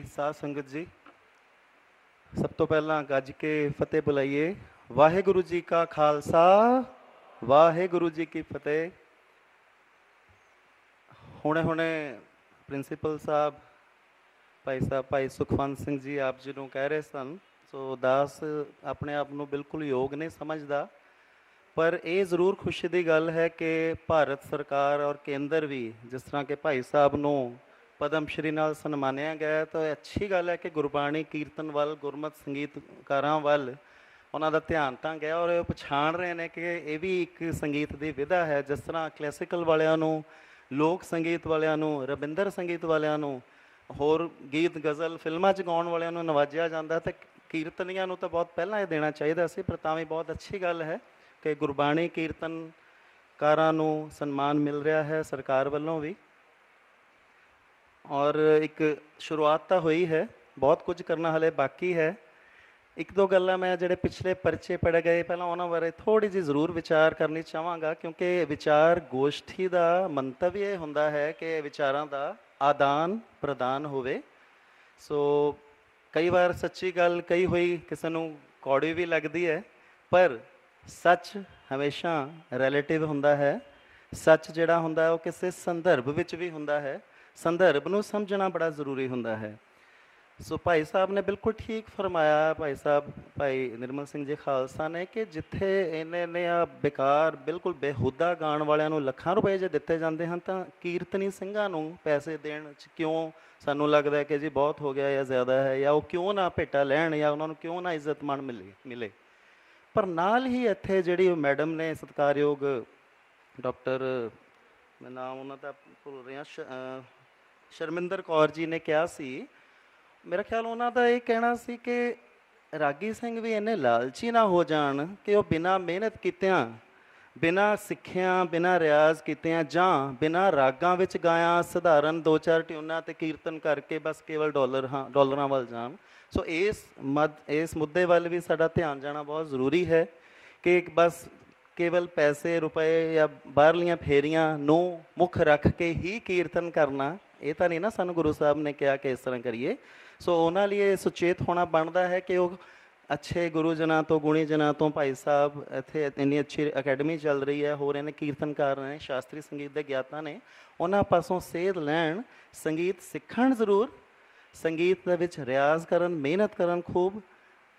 ਸਾਧ ਸੰਗਤ ਜੀ, ਸਭ ਤੋਂ ਪਹਿਲਾਂ ਗੱਜ ਕੇ ਫਤਿਹ ਬੁਲਾਈਏ। ਵਾਹਿਗੁਰੂ ਜੀ ਕਾ ਖਾਲਸਾ, ਵਾਹਿਗੁਰੂ ਜੀ ਕੀ ਫਤਿਹ। ਹੁਣੇ ਪ੍ਰਿੰਸੀਪਲ ਸਾਹਿਬ ਭਾਈ ਸੁਖਵੰਤ ਸਿੰਘ ਜੀ ਆਪ ਜੀ ਨੂੰ ਕਹਿ ਰਹੇ ਸਨ, ਸੋ ਦਾਸ ਆਪਣੇ ਆਪ ਨੂੰ ਬਿਲਕੁਲ ਯੋਗ ਨਹੀਂ ਸਮਝਦਾ, ਪਰ ਇਹ ਜ਼ਰੂਰ ਖੁਸ਼ੀ ਦੀ ਗੱਲ ਹੈ ਕਿ ਭਾਰਤ ਸਰਕਾਰ ਔਰ ਕੇਂਦਰ ਵੀ, ਜਿਸ ਤਰ੍ਹਾਂ ਕਿ ਭਾਈ ਸਾਹਿਬ ਨੂੰ ਪਦਮ ਸ਼੍ਰੀ ਨਾਲ ਸਨਮਾਨਿਆ ਗਿਆ, ਤਾਂ ਇਹ ਅੱਛੀ ਗੱਲ ਹੈ ਕਿ ਗੁਰਬਾਣੀ ਕੀਰਤਨ ਵੱਲ, ਗੁਰਮਤ ਸੰਗੀਤਕਾਰਾਂ ਵੱਲ ਉਹਨਾਂ ਦਾ ਧਿਆਨ ਤਾਂ ਗਿਆ ਔਰ ਇਹ ਪਛਾਣ ਰਹੇ ਨੇ ਕਿ ਇਹ ਵੀ ਇੱਕ ਸੰਗੀਤ ਦੀ ਵਿਧਾ ਹੈ। ਜਿਸ ਤਰ੍ਹਾਂ ਕਲਾਸੀਕਲ ਵਾਲਿਆਂ ਨੂੰ, ਲੋਕ ਸੰਗੀਤ ਵਾਲਿਆਂ ਨੂੰ, ਰਵਿੰਦਰ ਸੰਗੀਤ ਵਾਲਿਆਂ ਨੂੰ, ਹੋਰ ਗੀਤ ਗਜ਼ਲ ਫਿਲਮਾਂ 'ਚ ਗਾਉਣ ਵਾਲਿਆਂ ਨੂੰ ਨਵਾਜਿਆ ਜਾਂਦਾ, ਤਾਂ ਕੀਰਤਨੀਆਂ ਨੂੰ ਤਾਂ ਬਹੁਤ ਪਹਿਲਾਂ ਇਹ ਦੇਣਾ ਚਾਹੀਦਾ ਸੀ, ਪਰ ਤਾਂ ਵੀ ਬਹੁਤ ਅੱਛੀ ਗੱਲ ਹੈ ਕਿ ਗੁਰਬਾਣੀ ਕੀਰਤਨਕਾਰਾਂ ਨੂੰ ਸਨਮਾਨ ਮਿਲ ਰਿਹਾ ਹੈ ਸਰਕਾਰ ਵੱਲੋਂ ਵੀ। ਔਰ ਇੱਕ ਸ਼ੁਰੂਆਤ ਤਾਂ ਹੋਈ ਹੈ, ਬਹੁਤ ਕੁਝ ਕਰਨਾ ਹਲੇ ਬਾਕੀ ਹੈ। ਇੱਕ ਦੋ ਗੱਲਾਂ ਮੈਂ ਜਿਹੜੇ ਪਿਛਲੇ ਪਰਚੇ ਪੜ੍ਹ ਗਏ ਪਹਿਲਾਂ ਉਹਨਾਂ ਬਾਰੇ ਥੋੜ੍ਹੀ ਜਿਹੀ ਜ਼ਰੂਰ ਵਿਚਾਰ ਕਰਨੀ ਚਾਹਾਂਗਾ, ਕਿਉਂਕਿ ਵਿਚਾਰ ਗੋਸ਼ਠੀ ਦਾ ਮੰਤਵ ਇਹ ਹੁੰਦਾ ਹੈ ਕਿ ਵਿਚਾਰਾਂ ਦਾ ਆਦਾਨ ਪ੍ਰਦਾਨ ਹੋਵੇ। ਸੋ ਕਈ ਵਾਰ ਸੱਚੀ ਗੱਲ ਕਹੀ ਹੋਈ ਕਿਸੇ ਨੂੰ ਕੌੜੀ ਵੀ ਲੱਗਦੀ ਹੈ, ਪਰ ਸੱਚ ਹਮੇਸ਼ਾ ਰਿਲੇਟਿਵ ਹੁੰਦਾ ਹੈ। ਸੱਚ ਜਿਹੜਾ ਹੁੰਦਾ ਉਹ ਕਿਸੇ ਸੰਦਰਭ ਵਿੱਚ ਵੀ ਹੁੰਦਾ ਹੈ, ਸੰਦਰਭ ਨੂੰ ਸਮਝਣਾ ਬੜਾ ਜ਼ਰੂਰੀ ਹੁੰਦਾ ਹੈ। ਸੋ ਭਾਈ ਸਾਹਿਬ ਨੇ ਬਿਲਕੁਲ ਠੀਕ ਫਰਮਾਇਆ, ਭਾਈ ਨਿਰਮਲ ਸਿੰਘ ਜੀ ਖਾਲਸਾ ਨੇ, ਕਿ ਜਿੱਥੇ ਇੰਨੇ ਬੇਕਾਰ ਬਿਲਕੁਲ ਬੇਹੂਦਾ ਗਾਣ ਵਾਲਿਆਂ ਨੂੰ ਲੱਖਾਂ ਰੁਪਏ ਜੇ ਦਿੱਤੇ ਜਾਂਦੇ ਹਨ, ਤਾਂ ਕੀਰਤਨੀ ਸਿੰਘਾਂ ਨੂੰ ਪੈਸੇ ਦੇਣ 'ਚ ਕਿਉਂ ਸਾਨੂੰ ਲੱਗਦਾ ਕਿ ਜੀ ਬਹੁਤ ਹੋ ਗਿਆ ਜਾਂ ਜ਼ਿਆਦਾ ਹੈ, ਜਾਂ ਉਹ ਕਿਉਂ ਨਾ ਭੇਟਾ ਲੈਣ, ਜਾਂ ਉਹਨਾਂ ਨੂੰ ਕਿਉਂ ਨਾ ਇੱਜ਼ਤ ਮਾਣ ਮਿਲੇ। ਪਰ ਨਾਲ ਹੀ ਇੱਥੇ ਜਿਹੜੀ ਮੈਡਮ ਨੇ, ਸਤਿਕਾਰਯੋਗ ਡਾਕਟਰ, ਮੈਂ ਨਾਮ ਉਹਨਾਂ ਦਾ ਭੁੱਲ ਰਿਹਾ, ਸ਼ਰਮਿੰਦਰ ਕੌਰ ਜੀ ਨੇ ਕਿਹਾ ਸੀ, ਮੇਰਾ ਖਿਆਲ ਉਹਨਾਂ ਦਾ ਇਹ ਕਹਿਣਾ ਸੀ ਕਿ ਰਾਗੀ ਸਿੰਘ ਵੀ ਇੰਨੇ ਲਾਲਚੀ ਨਾ ਹੋ ਜਾਣ ਕਿ ਉਹ ਬਿਨਾਂ ਮਿਹਨਤ ਕੀਤਿਆਂ, ਬਿਨਾਂ ਸਿੱਖਿਆਂ, ਬਿਨਾਂ ਰਿਆਜ਼ ਕੀਤਿਆਂ, ਜਾਂ ਬਿਨਾਂ ਰਾਗਾਂ ਵਿੱਚ ਗਾਇਆ ਸਧਾਰਨ 2-4 ਟਿਊਨਾਂ 'ਤੇ ਕੀਰਤਨ ਕਰਕੇ ਬਸ ਕੇਵਲ ਡਾਲਰਾਂ ਵੱਲ ਜਾਣ। ਸੋ ਇਸ ਮੁੱਦੇ ਵੱਲ ਵੀ ਸਾਡਾ ਧਿਆਨ ਜਾਣਾ ਬਹੁਤ ਜ਼ਰੂਰੀ ਹੈ ਕਿ ਬਸ ਕੇਵਲ ਪੈਸੇ, ਰੁਪਏ ਜਾਂ ਬਾਹਰਲੀਆਂ ਫੇਰੀਆਂ ਨੂੰ ਮੁੱਖ ਰੱਖ ਕੇ ਹੀ ਕੀਰਤਨ ਕਰਨਾ, ਇਹ ਤਾਂ ਨਹੀਂ ਨਾ ਸਾਨੂੰ ਗੁਰੂ ਸਾਹਿਬ ਨੇ ਕਿਹਾ ਕਿ ਇਸ ਤਰ੍ਹਾਂ ਕਰੀਏ। ਸੋ ਉਹਨਾਂ ਲਈ ਇਹ ਸੁਚੇਤ ਹੋਣਾ ਬਣਦਾ ਹੈ ਕਿ ਉਹ ਅੱਛੇ ਗੁਰੂਜਨਾਂ ਤੋਂ, ਗੁਣੀ ਜਨਾਂ ਤੋਂ, ਭਾਈ ਸਾਹਿਬ ਇੱਥੇ ਇੰਨੀ ਅੱਛੀ ਅਕੈਡਮੀ ਚੱਲ ਰਹੀ ਹੈ, ਹੋਰ ਇਹਨੇ ਕੀਰਤਨਕਾਰ ਨੇ, ਸ਼ਾਸਤਰੀ ਸੰਗੀਤ ਦੇ ਗਿਆਤਾ ਨੇ, ਉਹਨਾਂ ਪਾਸੋਂ ਸੇਧ ਲੈਣ, ਸੰਗੀਤ ਸਿੱਖਣ ਜ਼ਰੂਰ, ਸੰਗੀਤ ਦੇ ਵਿੱਚ ਰਿਆਜ਼ ਕਰਨ, ਮਿਹਨਤ ਕਰਨ ਖੂਬ,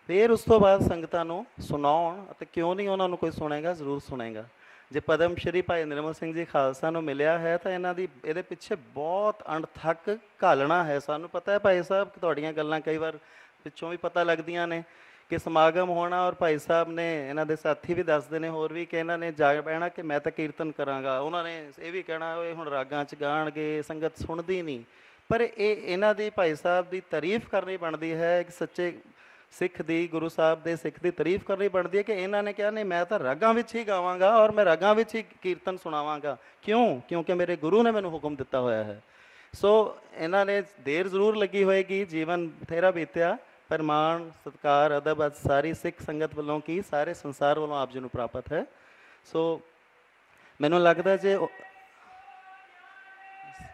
ਫਿਰ ਉਸ ਤੋਂ ਬਾਅਦ ਸੰਗਤਾਂ ਨੂੰ ਸੁਣਾਉਣ। ਅਤੇ ਕਿਉਂ ਨਹੀਂ ਉਹਨਾਂ ਨੂੰ ਕੋਈ ਸੁਣੇਗਾ, ਜ਼ਰੂਰ ਸੁਣੇਗਾ। ਜੇ ਪਦਮ ਸ਼੍ਰੀ ਭਾਈ ਨਿਰਮਲ ਸਿੰਘ ਜੀ ਖਾਲਸਾ ਨੂੰ ਮਿਲਿਆ ਹੈ ਤਾਂ ਇਹਦੇ ਪਿੱਛੇ ਬਹੁਤ ਅਣਥੱਕ ਘਾਲਣਾ ਹੈ। ਸਾਨੂੰ ਪਤਾ ਹੈ ਭਾਈ ਸਾਹਿਬ, ਤੁਹਾਡੀਆਂ ਗੱਲਾਂ ਕਈ ਵਾਰ ਪਿੱਛੋਂ ਵੀ ਪਤਾ ਲੱਗਦੀਆਂ ਨੇ ਕਿ ਸਮਾਗਮ ਹੋਣਾ, ਔਰ ਭਾਈ ਸਾਹਿਬ ਨੇ, ਇਹਨਾਂ ਦੇ ਸਾਥੀ ਵੀ ਦੱਸਦੇ ਨੇ ਹੋਰ ਵੀ, ਕਿ ਇਹਨਾਂ ਨੇ ਜਾ ਬਹਿਣਾ ਕਿ ਮੈਂ ਤਾਂ ਕੀਰਤਨ ਕਰਾਂਗਾ। ਉਹਨਾਂ ਨੇ ਇਹ ਵੀ ਕਹਿਣਾ ਇਹ ਹੁਣ ਰਾਗਾਂ 'ਚ ਗਾਣਗੇ, ਸੰਗਤ ਸੁਣਦੀ ਨਹੀਂ। ਪਰ ਇਹ ਇਹਨਾਂ ਦੀ, ਭਾਈ ਸਾਹਿਬ ਦੀ ਤਾਰੀਫ ਕਰਨੀ ਬਣਦੀ ਹੈ, ਇੱਕ ਸੱਚੇ ਸਿੱਖ ਦੀ, ਗੁਰੂ ਸਾਹਿਬ ਦੇ ਸਿੱਖ ਦੀ ਤਾਰੀਫ ਕਰਨੀ ਬਣਦੀ ਹੈ ਕਿ ਇਹਨਾਂ ਨੇ ਕਿਹਾ ਨਹੀਂ, ਮੈਂ ਤਾਂ ਰਾਗਾਂ ਵਿੱਚ ਹੀ ਗਾਵਾਂਗਾ ਔਰ ਮੈਂ ਰਾਗਾਂ ਵਿੱਚ ਹੀ ਕੀਰਤਨ ਸੁਣਾਵਾਂਗਾ। ਕਿਉਂਕਿ ਮੇਰੇ ਗੁਰੂ ਨੇ ਮੈਨੂੰ ਹੁਕਮ ਦਿੱਤਾ ਹੋਇਆ ਹੈ। ਸੋ ਇਹਨਾਂ ਨੇ ਦੇਰ ਜ਼ਰੂਰ ਲੱਗੀ ਹੋਏਗੀ, ਜੀਵਨ ਬਥੇਰਾ ਬੀਤਿਆ, ਪਰ ਮਾਣ, ਸਤਿਕਾਰ, ਅਦਬ ਅੱਜ ਸਾਰੀ ਸਿੱਖ ਸੰਗਤ ਵੱਲੋਂ ਕੀ ਸਾਰੇ ਸੰਸਾਰ ਵੱਲੋਂ ਆਪ ਜੀ ਨੂੰ ਪ੍ਰਾਪਤ ਹੈ। ਸੋ ਮੈਨੂੰ ਲੱਗਦਾ ਜੇ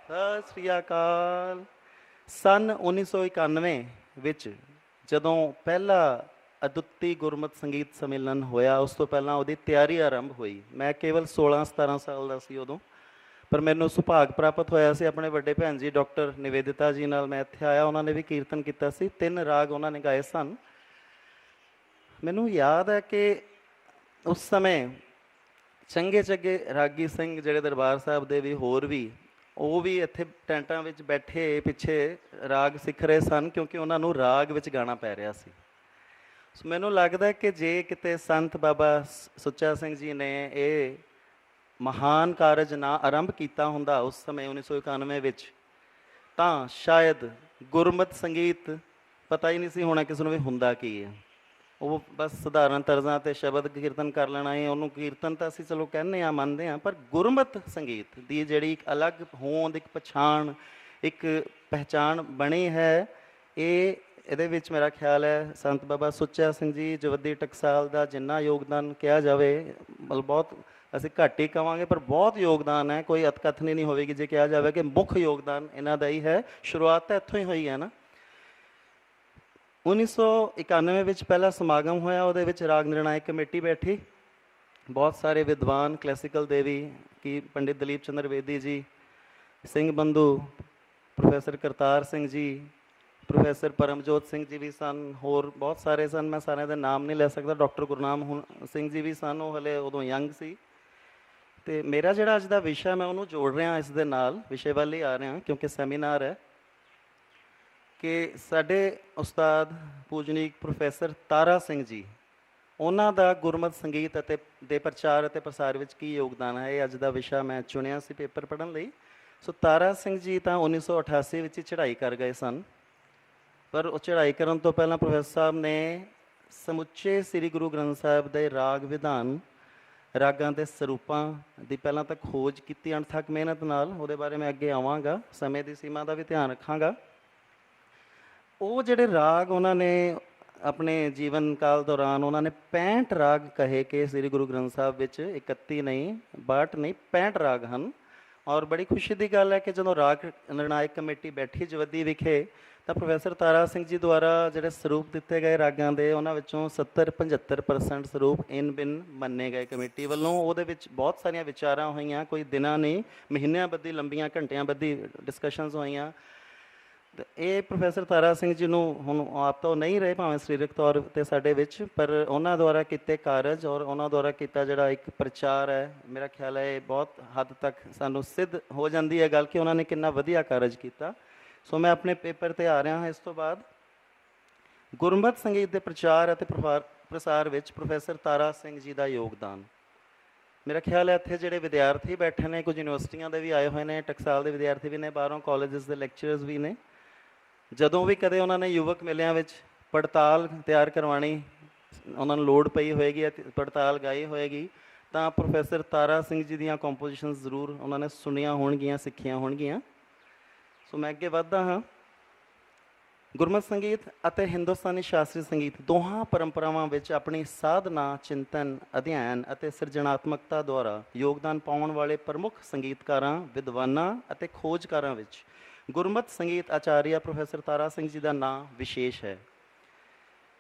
ਸਤਿ ਸ਼੍ਰੀ ਅਕਾਲ, ਸੰਨ 1991 ਵਿੱਚ ਜਦੋਂ ਪਹਿਲਾ ਅਦੁੱਤੀ ਗੁਰਮਤਿ ਸੰਗੀਤ ਸੰਮੇਲਨ ਹੋਇਆ, ਉਸ ਤੋਂ ਪਹਿਲਾਂ ਉਹਦੀ ਤਿਆਰੀ ਆਰੰਭ ਹੋਈ। ਮੈਂ ਕੇਵਲ 16-17 ਸਾਲ ਦਾ ਸੀ ਉਦੋਂ, ਪਰ ਮੈਨੂੰ ਸੁਭਾਗ ਪ੍ਰਾਪਤ ਹੋਇਆ ਸੀ ਆਪਣੇ ਵੱਡੇ ਭੈਣ ਜੀ ਡਾਕਟਰ ਨਿਵੇਦਿਤਾ ਜੀ ਨਾਲ। ਮੈਂ ਇੱਥੇ ਆਇਆ, ਉਹਨਾਂ ਨੇ ਵੀ ਕੀਰਤਨ ਕੀਤਾ ਸੀ, 3 ਰਾਗ ਉਹਨਾਂ ਨੇ ਗਾਏ ਸਨ। ਮੈਨੂੰ ਯਾਦ ਹੈ ਕਿ ਉਸ ਸਮੇਂ ਚੰਗੇ ਰਾਗੀ ਸਿੰਘ ਜਿਹੜੇ ਦਰਬਾਰ ਸਾਹਿਬ ਦੇ ਵੀ, ਹੋਰ ਵੀ, ਉਹ ਵੀ ਇੱਥੇ ਟੈਂਟਾਂ ਵਿੱਚ ਬੈਠੇ ਪਿੱਛੇ ਰਾਗ ਸਿੱਖ ਰਹੇ ਸਨ, ਕਿਉਂਕਿ ਉਹਨਾਂ ਨੂੰ ਰਾਗ ਵਿੱਚ ਗਾਣਾ ਪੈ ਰਿਹਾ ਸੀ। ਸੋ ਮੈਨੂੰ ਲੱਗਦਾ ਕਿ ਜੇ ਕਿਤੇ ਸੰਤ ਬਾਬਾ ਸੁੱਚਾ ਸਿੰਘ ਜੀ ਨੇ ਇਹ ਮਹਾਨ ਕਾਰਜ ਨਾ ਆਰੰਭ ਕੀਤਾ ਹੁੰਦਾ ਉਸ ਸਮੇਂ 1991 ਵਿੱਚ, ਤਾਂ ਸ਼ਾਇਦ ਗੁਰਮਤਿ ਸੰਗੀਤ ਪਤਾ ਹੀ ਨਹੀਂ ਸੀ ਹੋਣਾ ਕਿਸੇ ਨੂੰ ਵੀ ਹੁੰਦਾ ਕੀ ਹੈ। ਉਹ ਬਸ ਸਧਾਰਨ ਤਰਜ਼ਾਂ 'ਤੇ ਸ਼ਬਦ ਕੀਰਤਨ ਕਰ ਲੈਣਾ ਹੈ, ਉਹਨੂੰ ਕੀਰਤਨ ਤਾਂ ਅਸੀਂ ਚਲੋ ਕਹਿੰਦੇ ਹਾਂ, ਮੰਨਦੇ ਹਾਂ, ਪਰ ਗੁਰਮਤਿ ਸੰਗੀਤ ਦੀ ਜਿਹੜੀ ਇੱਕ ਅਲੱਗ ਹੋਂਦ, ਇੱਕ ਪਛਾਣ, ਇੱਕ ਪਹਿਚਾਣ ਬਣੀ ਹੈ, ਇਹਦੇ ਵਿੱਚ ਮੇਰਾ ਖਿਆਲ ਹੈ ਸੰਤ ਬਾਬਾ ਸੁੱਚਾ ਸਿੰਘ ਜੀ, ਜਵੱਦੀ ਟਕਸਾਲ ਦਾ ਜਿੰਨਾ ਯੋਗਦਾਨ ਕਿਹਾ ਜਾਵੇ, ਮਤਲਬ ਬਹੁਤ ਅਸੀਂ ਘੱਟ ਹੀ ਕਹਾਂਗੇ, ਪਰ ਬਹੁਤ ਯੋਗਦਾਨ ਹੈ। ਕੋਈ ਅਤਕਥਨੀ ਨਹੀਂ ਹੋਵੇਗੀ ਜੇ ਕਿਹਾ ਜਾਵੇ ਕਿ ਮੁੱਖ ਯੋਗਦਾਨ ਇਹਨਾਂ ਦਾ ਹੀ ਹੈ। ਸ਼ੁਰੂਆਤ ਤਾਂ ਇੱਥੋਂ ਹੀ ਹੋਈ ਹੈ ਨਾ। 1991 ਵਿੱਚ ਪਹਿਲਾ ਸਮਾਗਮ ਹੋਇਆ, ਉਹਦੇ ਵਿੱਚ ਰਾਗ ਨਿਰਣਾਇਕ ਕਮੇਟੀ ਬੈਠੀ। ਬਹੁਤ ਸਾਰੇ ਵਿਦਵਾਨ ਕਲਾਸੀਕਲ ਦੇਵੀ ਕੀ ਪੰਡਿਤ ਦਲੀਪ ਚੰਦਰ ਵੇਦੀ ਜੀ, ਸਿੰਘ ਬੰਧੂ, ਪ੍ਰੋਫੈਸਰ ਕਰਤਾਰ ਸਿੰਘ ਜੀ, ਪ੍ਰੋਫੈਸਰ ਪਰਮਜੋਤ ਸਿੰਘ ਜੀ ਵੀ ਸਨ, ਹੋਰ ਬਹੁਤ ਸਾਰੇ ਸਨ, ਮੈਂ ਸਾਰਿਆਂ ਦੇ ਨਾਮ ਨਹੀਂ ਲੈ ਸਕਦਾ। ਡਾਕਟਰ ਗੁਰਨਾਮ ਸਿੰਘ ਜੀ ਵੀ ਸਨ, ਉਹ ਹਲੇ ਉਦੋਂ ਯੰਗ ਸੀ। ਅਤੇ ਮੇਰਾ ਜਿਹੜਾ ਅੱਜ ਦਾ ਵਿਸ਼ਾ ਮੈਂ ਉਹਨੂੰ ਜੋੜ ਰਿਹਾ ਇਸ ਦੇ ਨਾਲ, ਵਿਸ਼ੇ ਵੱਲ ਹੀ ਆ ਰਿਹਾ ਕਿਉਂਕਿ ਸੈਮੀਨਾਰ ਹੈ, ਕਿ ਸਾਡੇ ਉਸਤਾਦ ਪੂਜਨੀਕ ਪ੍ਰੋਫੈਸਰ ਤਾਰਾ ਸਿੰਘ ਜੀ, ਉਹਨਾਂ ਦਾ ਗੁਰਮਤਿ ਸੰਗੀਤ ਅਤੇ ਦੇ ਪ੍ਰਚਾਰ ਅਤੇ ਪ੍ਰਸਾਰ ਵਿੱਚ ਕੀ ਯੋਗਦਾਨ ਹੈ, ਇਹ ਅੱਜ ਦਾ ਵਿਸ਼ਾ ਮੈਂ ਚੁਣਿਆ ਸੀ ਪੇਪਰ ਪੜ੍ਹਨ ਲਈ। ਸੋ ਤਾਰਾ ਸਿੰਘ ਜੀ ਤਾਂ 1988 ਵਿੱਚ ਹੀ ਚੜ੍ਹਾਈ ਕਰ ਗਏ ਸਨ, ਪਰ ਉਹ ਚੜ੍ਹਾਈ ਕਰਨ ਤੋਂ ਪਹਿਲਾਂ ਪ੍ਰੋਫੈਸਰ ਸਾਹਿਬ ਨੇ ਸਮੁੱਚੇ ਸ੍ਰੀ ਗੁਰੂ ਗ੍ਰੰਥ ਸਾਹਿਬ ਦੇ ਰਾਗ ਵਿਧਾਨ, ਰਾਗਾਂ ਦੇ ਸਰੂਪਾਂ ਦੀ ਪਹਿਲਾਂ ਤਾਂ ਖੋਜ ਕੀਤੀ ਅਣਥੱਕ ਮਿਹਨਤ ਨਾਲ। ਉਹਦੇ ਬਾਰੇ ਮੈਂ ਅੱਗੇ ਆਵਾਂਗਾ, ਸਮੇਂ ਦੀ ਸੀਮਾ ਦਾ ਵੀ ਧਿਆਨ ਰੱਖਾਂਗਾ। ਉਹ ਜਿਹੜੇ ਰਾਗ ਉਹਨਾਂ ਨੇ ਆਪਣੇ ਜੀਵਨ ਕਾਲ ਦੌਰਾਨ, ਉਹਨਾਂ ਨੇ 65 ਰਾਗ ਕਹੇ ਕਿ ਸ੍ਰੀ ਗੁਰੂ ਗ੍ਰੰਥ ਸਾਹਿਬ ਵਿੱਚ 31 ਨਹੀਂ, 62 ਨਹੀਂ, 65 ਰਾਗ ਹਨ। ਔਰ ਬੜੀ ਖੁਸ਼ੀ ਦੀ ਗੱਲ ਹੈ ਕਿ ਜਦੋਂ ਰਾਗ ਨਿਰਣਾਇਕ ਕਮੇਟੀ ਬੈਠੀ ਜਵੱਦੀ ਵਿਖੇ, ਤਾਂ ਪ੍ਰੋਫੈਸਰ ਤਾਰਾ ਸਿੰਘ ਜੀ ਦੁਆਰਾ ਜਿਹੜੇ ਸਰੂਪ ਦਿੱਤੇ ਗਏ ਰਾਗਾਂ ਦੇ, ਉਹਨਾਂ ਵਿੱਚੋਂ 70-75% ਸਰੂਪ ਇਨ ਬਿਨ ਮੰਨੇ ਗਏ ਕਮੇਟੀ ਵੱਲੋਂ। ਉਹਦੇ ਵਿੱਚ ਬਹੁਤ ਸਾਰੀਆਂ ਵਿਚਾਰਾਂ ਹੋਈਆਂ, ਕੋਈ ਦਿਨਾਂ ਨਹੀਂ, ਮਹੀਨਿਆਂ ਬੱਧੀ ਲੰਬੀਆਂ ਘੰਟਿਆਂ ਬੱਧੀ ਡਿਸਕਸ਼ਨਸ ਹੋਈਆਂ। ਅਤੇ ਇਹ ਪ੍ਰੋਫੈਸਰ ਤਾਰਾ ਸਿੰਘ ਜੀ ਨੂੰ ਹੁਣ ਆਪ ਤਾਂ ਨਹੀਂ ਰਹੇ ਭਾਵੇਂ ਸਰੀਰਕ ਤੌਰ 'ਤੇ ਸਾਡੇ ਵਿੱਚ, ਪਰ ਉਹਨਾਂ ਦੁਆਰਾ ਕੀਤੇ ਕਾਰਜ ਔਰ ਉਹਨਾਂ ਦੁਆਰਾ ਕੀਤਾ ਜਿਹੜਾ ਇੱਕ ਪ੍ਰਚਾਰ ਹੈ, ਮੇਰਾ ਖਿਆਲ ਹੈ ਇਹ ਬਹੁਤ ਹੱਦ ਤੱਕ ਸਾਨੂੰ ਸਿੱਧ ਹੋ ਜਾਂਦੀ ਹੈ ਗੱਲ ਕਿ ਉਹਨਾਂ ਨੇ ਕਿੰਨਾ ਵਧੀਆ ਕਾਰਜ ਕੀਤਾ। ਸੋ ਮੈਂ ਆਪਣੇ ਪੇਪਰ 'ਤੇ ਆ ਰਿਹਾ ਹਾਂ। ਇਸ ਤੋਂ ਬਾਅਦ ਗੁਰਮਤਿ ਸੰਗੀਤ ਦੇ ਪ੍ਰਚਾਰ ਅਤੇ ਪ੍ਰਸਾਰ ਵਿੱਚ ਪ੍ਰੋਫੈਸਰ ਤਾਰਾ ਸਿੰਘ ਜੀ ਦਾ ਯੋਗਦਾਨ। ਮੇਰਾ ਖਿਆਲ ਹੈ ਇੱਥੇ ਜਿਹੜੇ ਵਿਦਿਆਰਥੀ ਬੈਠੇ ਨੇ, ਕੁਝ ਯੂਨੀਵਰਸਿਟੀਆਂ ਦੇ ਵੀ ਆਏ ਹੋਏ ਨੇ, ਟਕਸਾਲ ਦੇ ਵਿਦਿਆਰਥੀ ਵੀ ਨੇ, ਬਾਹਰੋਂ ਕਾਲਜਸ ਦੇ ਲੈਕਚਰਰਸ ਵੀ ਨੇ। ਜਦੋਂ ਵੀ ਕਦੇ ਉਹਨਾਂ ਨੇ ਯੁਵਕ ਮੇਲਿਆਂ ਵਿੱਚ ਪੜਤਾਲ ਤਿਆਰ ਕਰਵਾਉਣੀ, ਉਹਨਾਂ ਨੂੰ ਲੋੜ ਪਈ ਹੋਏਗੀ, ਪੜਤਾਲ ਗਾਈ ਹੋਏਗੀ, ਤਾਂ ਪ੍ਰੋਫੈਸਰ ਤਾਰਾ ਸਿੰਘ ਜੀ ਦੀਆਂ ਕੰਪੋਜੀਸ਼ਨਸ ਜ਼ਰੂਰ ਉਹਨਾਂ ਨੇ ਸੁਣੀਆਂ ਹੋਣਗੀਆਂ, ਸਿੱਖੀਆਂ ਹੋਣਗੀਆਂ। ਸੋ ਮੈਂ ਅੱਗੇ ਵੱਧਦਾ ਹਾਂ। ਗੁਰਮਤਿ ਸੰਗੀਤ ਅਤੇ ਹਿੰਦੁਸਤਾਨੀ ਸ਼ਾਸਤਰੀ ਸੰਗੀਤ ਦੋਹਾਂ ਪਰੰਪਰਾਵਾਂ ਵਿੱਚ ਆਪਣੀ ਸਾਧਨਾ, ਚਿੰਤਨ, ਅਧਿਐਨ ਅਤੇ ਸਿਰਜਣਾਤਮਕਤਾ ਦੁਆਰਾ ਯੋਗਦਾਨ ਪਾਉਣ ਵਾਲੇ ਪ੍ਰਮੁੱਖ ਸੰਗੀਤਕਾਰਾਂ, ਵਿਦਵਾਨਾਂ ਅਤੇ ਖੋਜਕਾਰਾਂ ਵਿੱਚ ਗੁਰਮਤਿ ਸੰਗੀਤ ਆਚਾਰੀਆ ਪ੍ਰੋਫੈਸਰ ਤਾਰਾ ਸਿੰਘ ਜੀ ਦਾ ਨਾਂ ਵਿਸ਼ੇਸ਼ ਹੈ।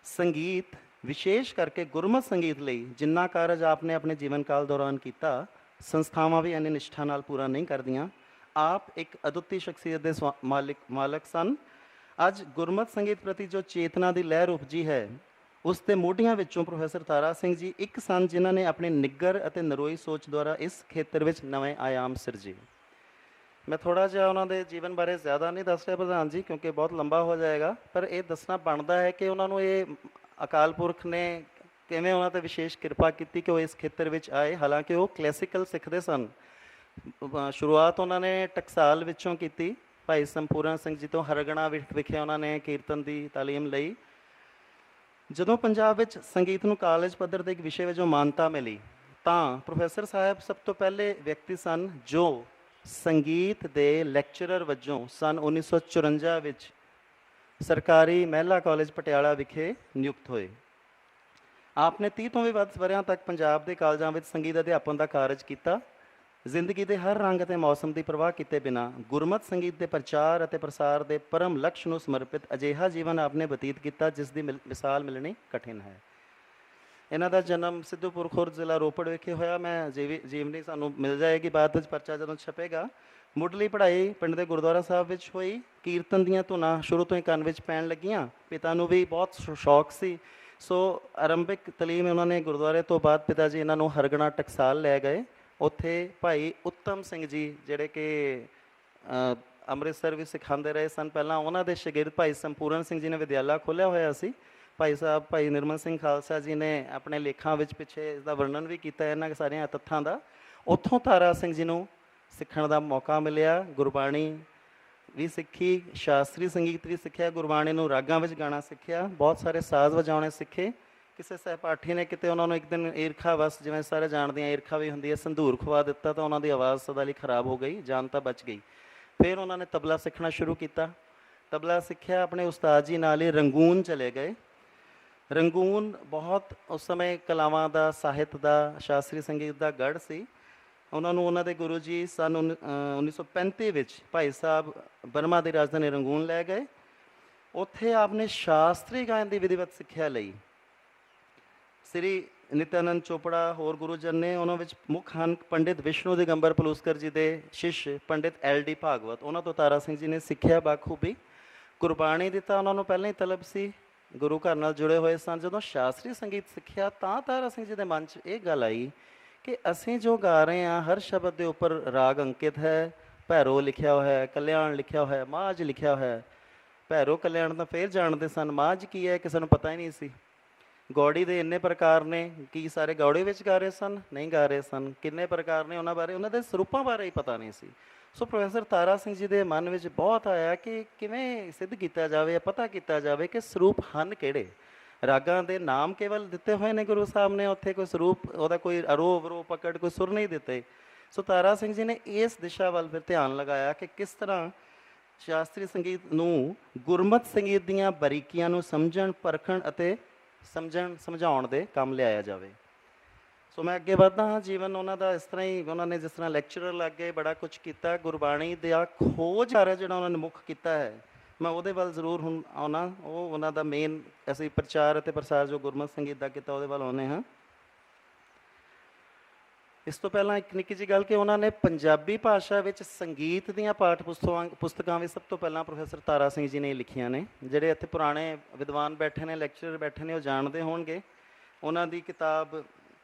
ਸੰਗੀਤ, ਵਿਸ਼ੇਸ਼ ਕਰਕੇ ਗੁਰਮਤਿ ਸੰਗੀਤ ਲਈ ਜਿੰਨਾ ਕਾਰਜ ਆਪ ਨੇ ਆਪਣੇ ਜੀਵਨ ਕਾਲ ਦੌਰਾਨ ਕੀਤਾ, ਸੰਸਥਾਵਾਂ ਵੀ ਇੰਨੀ ਨਿਸ਼ਠਾ ਨਾਲ ਪੂਰਾ ਨਹੀਂ ਕਰਦੀਆਂ। ਆਪ ਇੱਕ ਅਦੁੱਤੀ ਸ਼ਖਸੀਅਤ ਦੇ ਮਾਲਕ ਸਨ। ਅੱਜ ਗੁਰਮਤਿ ਸੰਗੀਤ ਪ੍ਰਤੀ ਜੋ ਚੇਤਨਾ ਦੀ ਲਹਿਰ ਉਪਜੀ ਹੈ, ਉਸ ਦੇ ਮੋਢੀਆਂ ਵਿੱਚੋਂ ਪ੍ਰੋਫੈਸਰ ਤਾਰਾ ਸਿੰਘ ਜੀ ਇੱਕ ਸਨ, ਜਿਨ੍ਹਾਂ ਨੇ ਆਪਣੀ ਨਿੱਘਰ ਅਤੇ ਨਰੋਈ ਸੋਚ ਦੁਆਰਾ ਇਸ ਖੇਤਰ ਵਿੱਚ ਨਵੇਂ ਆਯਾਮ ਸਿਰਜੇ। ਮੈਂ ਥੋੜ੍ਹਾ ਜਿਹਾ ਉਹਨਾਂ ਦੇ ਜੀਵਨ ਬਾਰੇ ਜ਼ਿਆਦਾ ਨਹੀਂ ਦੱਸ ਰਿਹਾ ਪ੍ਰਧਾਨ ਜੀ, ਕਿਉਂਕਿ ਬਹੁਤ ਲੰਬਾ ਹੋ ਜਾਏਗਾ, ਪਰ ਇਹ ਦੱਸਣਾ ਬਣਦਾ ਹੈ ਕਿ ਉਹਨਾਂ ਨੂੰ ਇਹ ਅਕਾਲ ਪੁਰਖ ਨੇ ਕਿਵੇਂ ਉਹਨਾਂ 'ਤੇ ਵਿਸ਼ੇਸ਼ ਕਿਰਪਾ ਕੀਤੀ ਕਿ ਉਹ ਇਸ ਖੇਤਰ ਵਿੱਚ ਆਏ। ਹਾਲਾਂਕਿ ਉਹ ਕਲਾਸੀਕਲ ਸਿੱਖਦੇ ਸਨ। ਸ਼ੁਰੂਆਤ ਉਹਨਾਂ ਨੇ ਟਕਸਾਲ ਵਿੱਚੋਂ ਕੀਤੀ, ਭਾਈ ਸੰਪੂਰਨ ਸਿੰਘ ਜੀ ਤੋਂ ਹਰਗਣਾ ਵਿਖੇ ਉਹਨਾਂ ਨੇ ਕੀਰਤਨ ਦੀ ਤਾਲੀਮ ਲਈ। ਜਦੋਂ ਪੰਜਾਬ ਵਿੱਚ ਸੰਗੀਤ ਨੂੰ ਕਾਲਜ ਪੱਧਰ 'ਤੇ ਇੱਕ ਵਿਸ਼ੇ ਵਜੋਂ ਮਾਨਤਾ ਮਿਲੀ, ਤਾਂ ਪ੍ਰੋਫੈਸਰ ਸਾਹਿਬ ਸਭ ਤੋਂ ਪਹਿਲੇ ਵਿਅਕਤੀ ਸਨ ਜੋ ਸੰਗੀਤ ਦੇ ਲੈਕਚਰਰ ਵਜੋਂ ਸੰਨ 1954 ਵਿੱਚ ਸਰਕਾਰੀ ਮਹਿਲਾ ਕਾਲਜ ਪਟਿਆਲਾ ਵਿਖੇ ਨਿਯੁਕਤ ਹੋਏ। ਆਪ ਨੇ 30 ਤੋਂ ਵੀ ਵੱਧ ਵਰ੍ਹਿਆਂ ਤੱਕ ਪੰਜਾਬ ਦੇ ਕਾਲਜਾਂ ਵਿੱਚ ਸੰਗੀਤ ਅਧਿਆਪਨ ਦਾ ਕਾਰਜ ਕੀਤਾ। ਜ਼ਿੰਦਗੀ ਦੇ ਹਰ ਰੰਗ ਅਤੇ ਮੌਸਮ ਦੀ ਪਰਵਾਹ ਕੀਤੇ ਬਿਨਾਂ ਗੁਰਮਤਿ ਸੰਗੀਤ ਦੇ ਪ੍ਰਚਾਰ ਅਤੇ ਪ੍ਰਸਾਰ ਦੇ ਪਰਮ ਲਕਸ਼ ਨੂੰ ਸਮਰਪਿਤ ਅਜਿਹਾ ਜੀਵਨ ਆਪ ਨੇ ਬਤੀਤ ਕੀਤਾ ਜਿਸ ਦੀ ਮਿਸਾਲ ਮਿਲਣੀ ਕਠਿਨ ਹੈ। ਇਹਨਾਂ ਦਾ ਜਨਮ ਸਿੱਧੂਪੁਰ ਖੁਰਦ, ਜ਼ਿਲ੍ਹਾ ਰੋਪੜ ਵਿਖੇ ਹੋਇਆ। ਮੈਂ ਜੀਵਨੀ ਸਾਨੂੰ ਮਿਲ ਜਾਏਗੀ ਬਾਅਦ ਵਿੱਚ, ਪਰਚਾ ਜਦੋਂ ਛਪੇਗਾ। ਮੁੱਢਲੀ ਪੜ੍ਹਾਈ ਪਿੰਡ ਦੇ ਗੁਰਦੁਆਰਾ ਸਾਹਿਬ ਵਿੱਚ ਹੋਈ। ਕੀਰਤਨ ਦੀਆਂ ਧੁਨਾਂ ਸ਼ੁਰੂ ਤੋਂ ਹੀ ਕੰਨ ਵਿੱਚ ਪੈਣ ਲੱਗੀਆਂ। ਪਿਤਾ ਨੂੰ ਵੀ ਬਹੁਤ ਸ਼ੌਕ ਸੀ, ਸੋ ਆਰੰਭਿਕ ਤਾਲੀਮ ਉਹਨਾਂ ਨੇ ਗੁਰਦੁਆਰੇ ਤੋਂ ਬਾਅਦ ਪਿਤਾ ਜੀ ਇਹਨਾਂ ਨੂੰ ਹਰਗਣਾ ਟਕਸਾਲ ਲੈ ਗਏ। ਉੱਥੇ ਭਾਈ ਉੱਤਮ ਸਿੰਘ ਜੀ, ਜਿਹੜੇ ਕਿ ਅੰਮ੍ਰਿਤਸਰ ਵੀ ਸਿਖਾਉਂਦੇ ਰਹੇ ਸਨ ਪਹਿਲਾਂ, ਉਹਨਾਂ ਦੇ ਸ਼ਾਗਿਰਦ ਭਾਈ ਸੰਪੂਰਨ ਸਿੰਘ ਜੀ ਨੇ ਵਿਦਿਆਲਾ ਖੋਲ੍ਹਿਆ ਹੋਇਆ ਸੀ। ਭਾਈ ਸਾਹਿਬ ਭਾਈ ਨਿਰਮਲ ਸਿੰਘ ਖਾਲਸਾ ਜੀ ਨੇ ਆਪਣੇ ਲੇਖਾਂ ਵਿੱਚ ਪਿੱਛੇ ਇਸ ਦਾ ਵਰਣਨ ਵੀ ਕੀਤਾ, ਇਹਨਾਂ ਸਾਰੀਆਂ ਤੱਥਾਂ ਦਾ। ਉੱਥੋਂ ਤਾਰਾ ਸਿੰਘ ਜੀ ਨੂੰ ਸਿੱਖਣ ਦਾ ਮੌਕਾ ਮਿਲਿਆ। ਗੁਰਬਾਣੀ ਵੀ ਸਿੱਖੀ, ਸ਼ਾਸਤਰੀ ਸੰਗੀਤ ਵੀ ਸਿੱਖਿਆ, ਗੁਰਬਾਣੀ ਨੂੰ ਰਾਗਾਂ ਵਿੱਚ ਗਾਣਾ ਸਿੱਖਿਆ, ਬਹੁਤ ਸਾਰੇ ਸਾਜ਼ ਵਜਾਉਣੇ ਸਿੱਖੇ। ਕਿਸੇ ਸਹਿਪਾਠੀ ਨੇ ਕਿਤੇ ਉਹਨਾਂ ਨੂੰ ਇੱਕ ਦਿਨ ਈਰਖਾ ਵਸ, ਜਿਵੇਂ ਸਾਰੇ ਜਾਣਦੇ ਹਾਂ ਈਰਖਾ ਵੀ ਹੁੰਦੀ ਹੈ, ਸੰਧੂਰ ਖਵਾ ਦਿੱਤਾ ਤਾਂ ਉਹਨਾਂ ਦੀ ਆਵਾਜ਼ ਸਦਾ ਲਈ ਖਰਾਬ ਹੋ ਗਈ, ਜਾਨ ਤਾਂ ਬਚ ਗਈ। ਫਿਰ ਉਹਨਾਂ ਨੇ ਤਬਲਾ ਸਿੱਖਣਾ ਸ਼ੁਰੂ ਕੀਤਾ। ਤਬਲਾ ਸਿੱਖਿਆ, ਆਪਣੇ ਉਸਤਾਦ ਜੀ ਨਾਲ ਹੀ ਰੰਗੂਨ ਚਲੇ ਗਏ। ਰੰਗੂਨ ਬਹੁਤ ਉਸ ਸਮੇਂ ਕਲਾਵਾਂ ਦਾ, ਸਾਹਿਤ ਦਾ, ਸ਼ਾਸਤਰੀ ਸੰਗੀਤ ਦਾ ਗੜ੍ਹ ਸੀ। ਉਹਨਾਂ ਨੂੰ ਉਹਨਾਂ ਦੇ ਗੁਰੂ ਜੀ ਸੰਨ 1935 ਵਿੱਚ ਭਾਈ ਸਾਹਿਬ ਬਰਮਾ ਦੀ ਰਾਜਧਾਨੀ ਰੰਗੂਨ ਲੈ ਗਏ। ਉੱਥੇ ਆਪਨੇ ਸ਼ਾਸਤਰੀ ਗਾਇਨ ਦੀ ਵਿਧੀਵਤ ਸਿੱਖਿਆ ਲਈ। ਸ੍ਰੀ ਨਿਤਿਆਨੰਦ ਚੋਪੜਾ ਹੋਰ ਗੁਰੂ ਜਨ ਨੇ, ਉਹਨਾਂ ਵਿੱਚ ਮੁੱਖ ਹਨ ਪੰਡਿਤ ਵਿਸ਼ਨੂੰ ਦਿਗੰਬਰ ਪਲੂਸਕਰ ਜੀ ਦੇ ਸ਼ਿਸ਼ ਪੰਡਿਤ LD ਭਾਗਵਤ। ਉਹਨਾਂ ਤੋਂ ਤਾਰਾ ਸਿੰਘ ਜੀ ਨੇ ਸਿੱਖਿਆ ਬਾਖੂਬੀ। ਗੁਰਬਾਣੀ ਦੀ ਤਾਂ ਉਹਨਾਂ ਨੂੰ ਪਹਿਲਾਂ ਹੀ ਤਲਬ ਸੀ, ਗੁਰੂ ਘਰ ਨਾਲ ਜੁੜੇ ਹੋਏ ਸਨ। ਜਦੋਂ ਸ਼ਾਸਤਰੀ ਸੰਗੀਤ ਸਿੱਖਿਆ ਤਾਂ ਤਾਰਾ ਸਿੰਘ ਜੀ ਦੇ ਮਨ 'ਚ ਇਹ ਗੱਲ ਆਈ ਕਿ ਅਸੀਂ ਜੋ ਗਾ ਰਹੇ ਹਾਂ ਹਰ ਸ਼ਬਦ ਦੇ ਉੱਪਰ ਰਾਗ ਅੰਕਿਤ ਹੈ। ਭੈਰੋ ਲਿਖਿਆ ਹੋਇਆ ਹੈ, ਕਲਿਆਣ ਲਿਖਿਆ ਹੋਇਆ ਹੈ, ਮਾਝ ਲਿਖਿਆ ਹੋਇਆ ਹੈ। ਭੈਰੋ ਕਲਿਆਣ ਤਾਂ ਫੇਰ ਜਾਣਦੇ ਸਨ, ਮਾਝ ਕੀ ਹੈ ਕਿਸੇ ਨੂੰ ਪਤਾ ਹੀ ਨਹੀਂ ਸੀ। ਗੌੜੀ ਦੇ ਇੰਨੇ ਪ੍ਰਕਾਰ ਨੇ, ਕੀ ਸਾਰੇ ਗੌੜੇ ਵਿੱਚ ਗਾ ਰਹੇ ਸਨ? ਨਹੀਂ ਗਾ ਰਹੇ ਸਨ। ਕਿੰਨੇ ਪ੍ਰਕਾਰ ਨੇ ਉਹਨਾਂ ਬਾਰੇ, ਉਹਨਾਂ ਦੇ ਸਰੂਪਾਂ ਬਾਰੇ ਹੀ ਪਤਾ ਨਹੀਂ ਸੀ। ਸੋ ਪ੍ਰੋਫੈਸਰ ਤਾਰਾ ਸਿੰਘ ਜੀ ਦੇ ਮਨ ਵਿੱਚ ਬਹੁਤ ਆਇਆ ਕਿ ਕਿਵੇਂ ਸਿੱਧ ਕੀਤਾ ਜਾਵੇ, ਪਤਾ ਕੀਤਾ ਜਾਵੇ ਕਿ ਸਰੂਪ ਹਨ ਕਿਹੜੇ। ਰਾਗਾਂ ਦੇ ਨਾਮ ਕੇਵਲ ਦਿੱਤੇ ਹੋਏ ਨੇ ਗੁਰੂ ਸਾਹਿਬ ਨੇ, ਉੱਥੇ ਕੋਈ ਸਰੂਪ ਉਹਦਾ ਕੋਈ ਅਰੋਹ ਅਵਰੋਹ ਪਕੜ ਕੋਈ ਸੁਰ ਨਹੀਂ ਦਿੱਤੇ। ਸੋ ਤਾਰਾ ਸਿੰਘ ਜੀ ਨੇ ਇਸ ਦਿਸ਼ਾ ਵੱਲ ਫਿਰ ਧਿਆਨ ਲਗਾਇਆ ਕਿ ਕਿਸ ਤਰ੍ਹਾਂ ਸ਼ਾਸਤਰੀ ਸੰਗੀਤ ਨੂੰ ਗੁਰਮਤਿ ਸੰਗੀਤ ਦੀਆਂ ਬਾਰੀਕੀਆਂ ਨੂੰ ਸਮਝਣ, ਪਰਖਣ ਅਤੇ ਸਮਝਾਉਣ ਦੇ ਕੰਮ ਲਿਆਇਆ ਜਾਵੇ। ਸੋ ਮੈਂ ਅੱਗੇ ਵੱਧਦਾ ਹਾਂ। ਜੀਵਨ ਉਹਨਾਂ ਦਾ ਇਸ ਤਰ੍ਹਾਂ ਹੀ, ਉਹਨਾਂ ਨੇ ਜਿਸ ਤਰ੍ਹਾਂ ਲੈਕਚਰਰ ਲੱਗ ਗਏ, ਬੜਾ ਕੁਛ ਕੀਤਾ। ਗੁਰਬਾਣੀ ਦਾ ਖੋਜ ਕਾਰਜ ਜਿਹੜਾ ਉਹਨਾਂ ਨੇ ਮੁੱਖ ਕੀਤਾ ਹੈ, ਮੈਂ ਉਹਦੇ ਵੱਲ ਜ਼ਰੂਰ ਹੁਣ ਆਉਣਾ। ਉਹ ਉਹਨਾਂ ਦਾ ਮੇਨ, ਅਸੀਂ ਪ੍ਰਚਾਰ ਅਤੇ ਪ੍ਰਸਾਰ ਜੋ ਗੁਰਮਤਿ ਸੰਗੀਤ ਦਾ ਕੀਤਾ, ਉਹਦੇ ਵੱਲ ਆਉਂਦੇ ਹਾਂ। ਇਸ ਤੋਂ ਪਹਿਲਾਂ ਇੱਕ ਨਿੱਕੀ ਜਿਹੀ ਗੱਲ ਕਿ ਉਹਨਾਂ ਨੇ ਪੰਜਾਬੀ ਭਾਸ਼ਾ ਵਿੱਚ ਸੰਗੀਤ ਦੀਆਂ ਪਾਠ ਪੁਸਤਕਾਂ ਵੀ ਸਭ ਤੋਂ ਪਹਿਲਾਂ ਪ੍ਰੋਫੈਸਰ ਤਾਰਾ ਸਿੰਘ ਜੀ ਨੇ ਲਿਖੀਆਂ ਨੇ। ਜਿਹੜੇ ਇੱਥੇ ਪੁਰਾਣੇ ਵਿਦਵਾਨ ਬੈਠੇ ਨੇ, ਲੈਕਚਰਰ ਬੈਠੇ ਨੇ, ਉਹ ਜਾਣਦੇ ਹੋਣਗੇ। ਉਹਨਾਂ ਦੀ ਕਿਤਾਬ